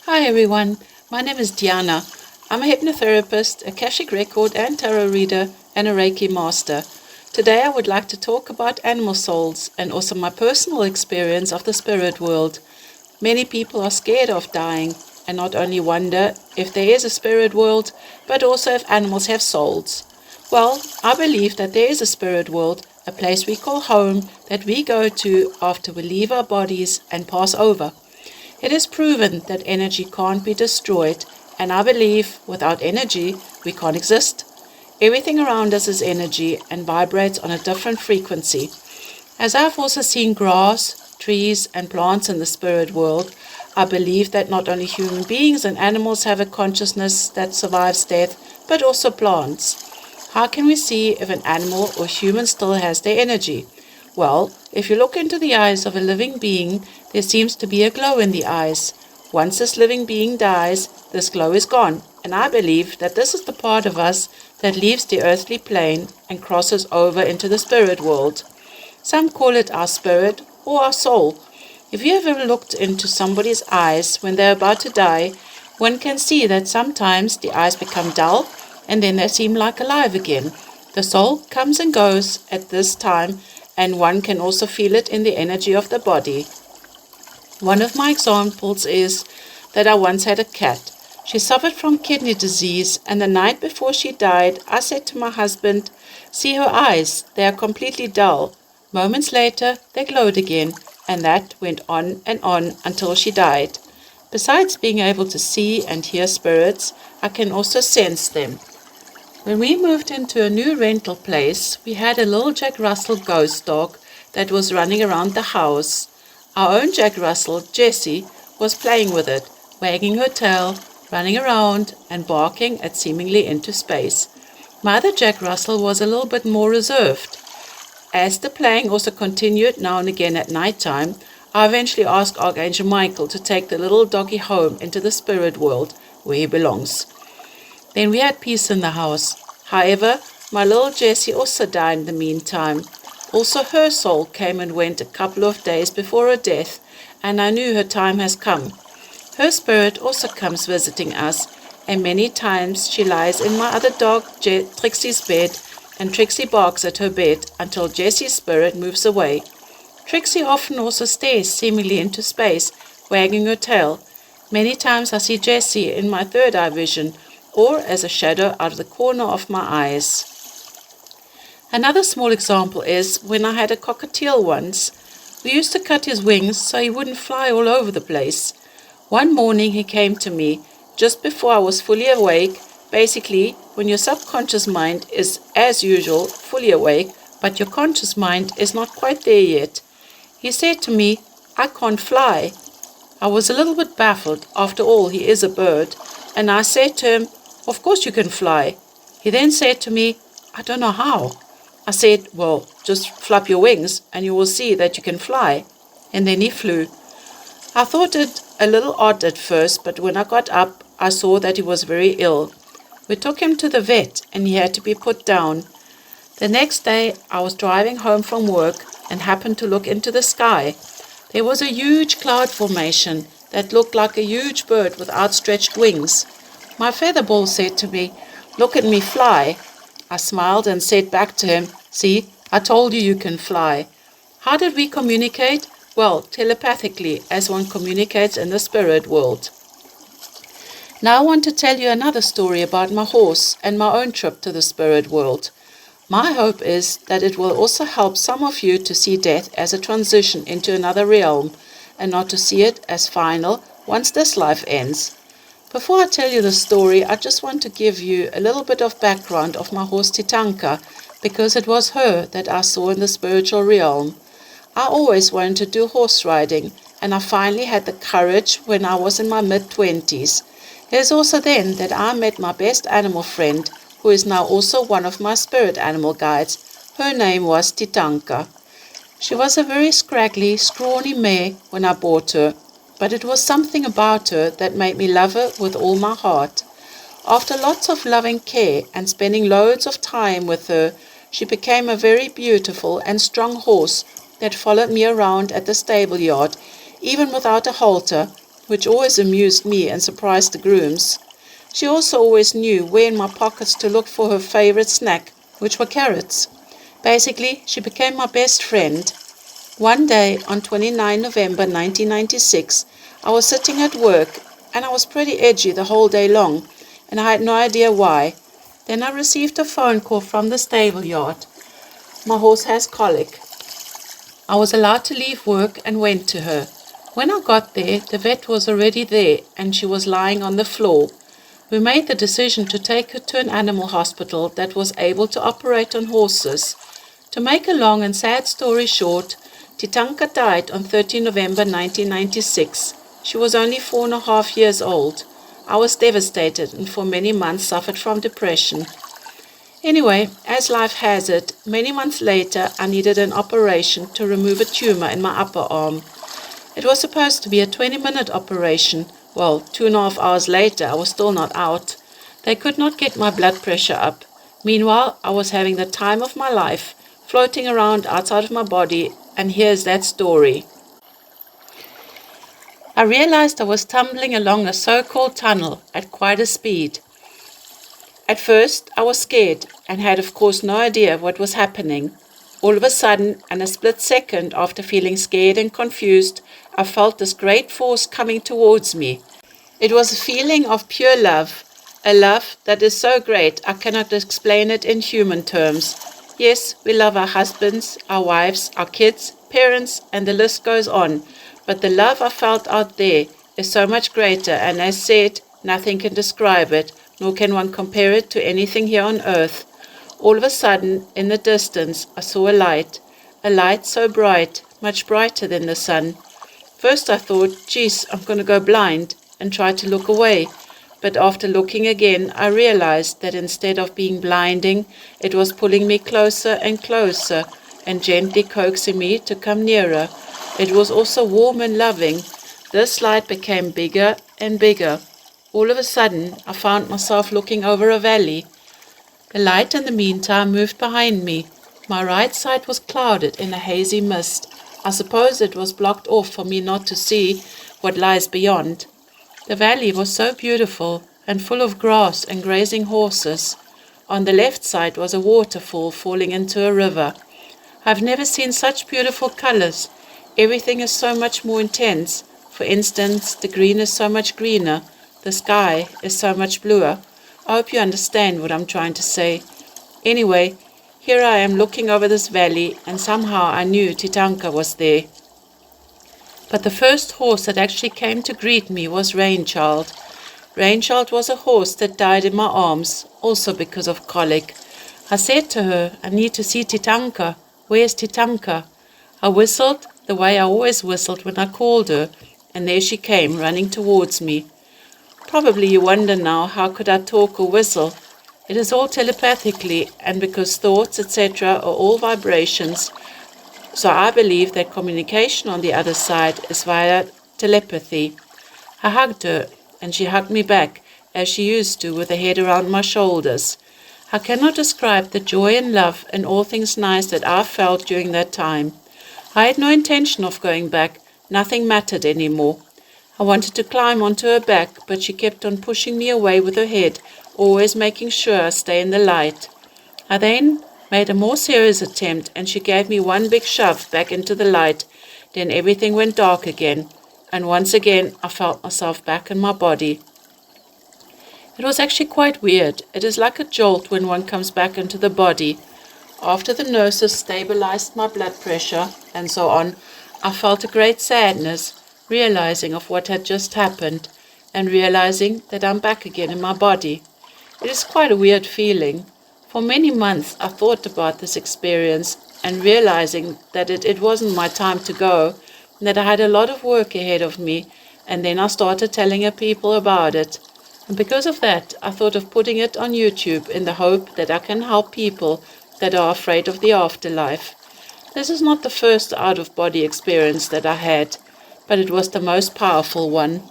Hi everyone, my name is Diana. I'm a hypnotherapist, a Akashic record and tarot reader, and a Reiki master. Today I would like to talk about animal souls and also my personal experience of the spirit world. Many people are scared of dying and not only wonder if there is a spirit world, but also if animals have souls. Well, I believe that there is a spirit world, a place we call home that we go to after we leave our bodies and pass over. It is proven that energy can't be destroyed, and I believe without energy we can't exist. Everything around us is energy and vibrates on a different frequency. As I've also seen grass, trees, and plants in the spirit world, I believe that not only human beings and animals have a consciousness that survives death, but also plants. How can we see if an animal or human still has their energy? Well, if you look into the eyes of a living being, there seems to be a glow in the eyes. Once this living being dies, this glow is gone, and I believe that this is the part of us that leaves the earthly plane and crosses over into the spirit world. Some call it our spirit or our soul. If you have ever looked into somebody's eyes when they're about to die, one can see that sometimes the eyes become dull and then they seem like alive again. The soul comes and goes at this time, and one can also feel it in the energy of the body. One of my examples is that I once had a cat. She suffered from kidney disease, and the night before she died, I said to my husband, "See her eyes, they are completely dull." Moments later, they glowed again, and that went on and on until she died. Besides being able to see and hear spirits, I can also sense them. When we moved into a new rental place, we had a little Jack Russell ghost dog that was running around the house. Our own Jack Russell, Jessie, was playing with it, wagging her tail, running around and barking at seemingly into space. My other Jack Russell was a little bit more reserved. As the playing also continued now and again at night time, I eventually asked Archangel Michael to take the little doggy home into the spirit world where he belongs. Then we had peace in the house. However, my little Jessie also died in the meantime. Also her soul came and went a couple of days before her death, and I knew her time has come. Her spirit also comes visiting us, and many times she lies in my other dog Trixie's bed, and Trixie barks at her bed until Jessie's spirit moves away. Trixie often also stares seemingly into space, wagging her tail. Many times I see Jessie in my third eye vision, or as a shadow out of the corner of my eyes. Another small example is when I had a cockatiel once. We used to cut his wings so he wouldn't fly all over the place. One morning he came to me, just before I was fully awake. Basically, when your subconscious mind is, as usual, fully awake, but your conscious mind is not quite there yet. He said to me, "I can't fly." I was a little bit baffled. After all, he is a bird. And I said to him, "Of course you can fly." He then said to me, "I don't know how." I said, "Well, just flap your wings and you will see that you can fly." And then he flew. I thought it a little odd at first, but when I got up, I saw that he was very ill. We took him to the vet and he had to be put down. The next day, I was driving home from work and happened to look into the sky. There was a huge cloud formation that looked like a huge bird with outstretched wings. My featherball said to me, "Look at me fly." I smiled and said back to him, "See, I told you you can fly." How did we communicate? Well, telepathically, as one communicates in the spirit world. Now I want to tell you another story about my horse and my own trip to the spirit world. My hope is that it will also help some of you to see death as a transition into another realm and not to see it as final once this life ends. Before I tell you the story, I just want to give you a little bit of background of my horse Titanka, because it was her that I saw in the spiritual realm. I always wanted to do horse riding, and I finally had the courage when I was in my mid-20s. It is also then that I met my best animal friend, who is now also one of my spirit animal guides. Her name was Titanka. She was a very scraggly, scrawny mare when I bought her, but it was something about her that made me love her with all my heart. After lots of loving care and spending loads of time with her, she became a very beautiful and strong horse that followed me around at the stable yard, even without a halter, which always amused me and surprised the grooms. She also always knew where in my pockets to look for her favorite snack, which were carrots. Basically, she became my best friend. One day on 29 November 1996, I was sitting at work and I was pretty edgy the whole day long, and I had no idea why. Then I received a phone call from the stable yard. My horse has colic. I was allowed to leave work and went to her. When I got there, the vet was already there and she was lying on the floor. We made the decision to take her to an animal hospital that was able to operate on horses. To make a long and sad story short, Titanka died on 13 November 1996. She was only 4.5 years old. I was devastated and for many months suffered from depression. Anyway, as life has it, many months later I needed an operation to remove a tumor in my upper arm. It was supposed to be a 20-minute operation. Well, 2.5 hours later I was still not out. They could not get my blood pressure up. Meanwhile, I was having the time of my life, floating around outside of my body, and here's that story. I realized I was tumbling along a so-called tunnel at quite a speed. At first, I was scared and had of course no idea what was happening. All of a sudden, and a split second after feeling scared and confused, I felt this great force coming towards me. It was a feeling of pure love, a love that is so great I cannot explain it in human terms. Yes, we love our husbands, our wives, our kids, parents, and the list goes on. But the love I felt out there is so much greater, and as said, nothing can describe it, nor can one compare it to anything here on earth. All of a sudden, in the distance, I saw a light so bright, much brighter than the sun. First I thought, geez, I'm going to go blind, and tried to look away. But after looking again, I realized that instead of being blinding, it was pulling me closer and closer, and gently coaxing me to come nearer. It was also warm and loving. This light became bigger and bigger. All of a sudden, I found myself looking over a valley. The light in the meantime moved behind me. My right side was clouded in a hazy mist. I suppose it was blocked off for me not to see what lies beyond. The valley was so beautiful and full of grass and grazing horses. On the left side was a waterfall falling into a river. I've never seen such beautiful colors. Everything is so much more intense. For instance, the green is so much greener. The sky is so much bluer. I hope you understand what I'm trying to say. Anyway, here I am looking over this valley, and somehow I knew Titanka was there. But the first horse that actually came to greet me was Rainchild. Rainchild was a horse that died in my arms, also because of colic. I said to her, I need to see Titanka. Where's Titanka? I whistled the way I always whistled when I called her, and there she came, running towards me. Probably you wonder now, how could I talk or whistle? It is all telepathically, and because thoughts, etc. are all vibrations, so I believe that communication on the other side is via telepathy. I hugged her, and she hugged me back, as she used to, with her head around my shoulders. I cannot describe the joy and love and all things nice that I felt during that time. I had no intention of going back. Nothing mattered anymore. I wanted to climb onto her back, but she kept on pushing me away with her head, always making sure I stay in the light. I then made a more serious attempt, and she gave me one big shove back into the light. Then everything went dark again, and once again I felt myself back in my body. It was actually quite weird. It is like a jolt when one comes back into the body. After the nurses stabilized my blood pressure and so on, I felt a great sadness, realizing of what had just happened, and realizing that I'm back again in my body. It is quite a weird feeling. For many months I thought about this experience, and realizing that it wasn't my time to go, and that I had a lot of work ahead of me, and then I started telling people about it. And because of that, I thought of putting it on YouTube in the hope that I can help people that are afraid of the afterlife. This is not the first out-of-body experience that I had, but it was the most powerful one.